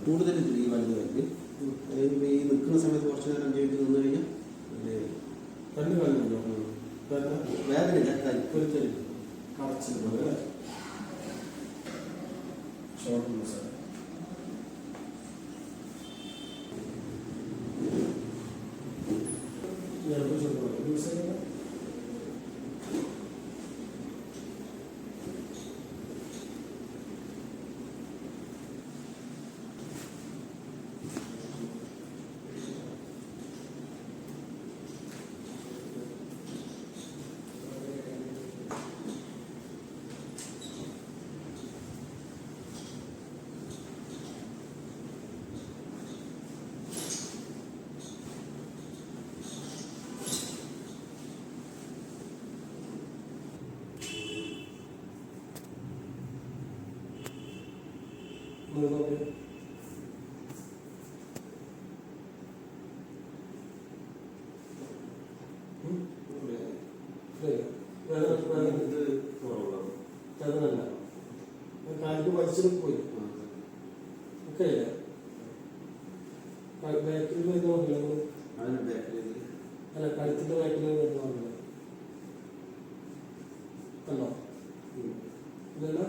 കൂടുതൽ ഈ വലുതായിട്ട് ഈ നിൽക്കുന്ന സമയത്ത് കുറച്ച് നേരം 5 മിനിറ്റ് നിന്ന് കഴിഞ്ഞാൽ വേദനയില്ല കരുപ്പൊരുത്തൽ കാലിക്ക് വലിച്ചിട്ട് പോയി ഓക്കെ ബാക്കിൽ വരുന്നില്ല അല്ല കഴുത്തിന്റെ ബാക്കിൽ വരുന്നില്ല കണ്ടോ ഇല്ലല്ലോ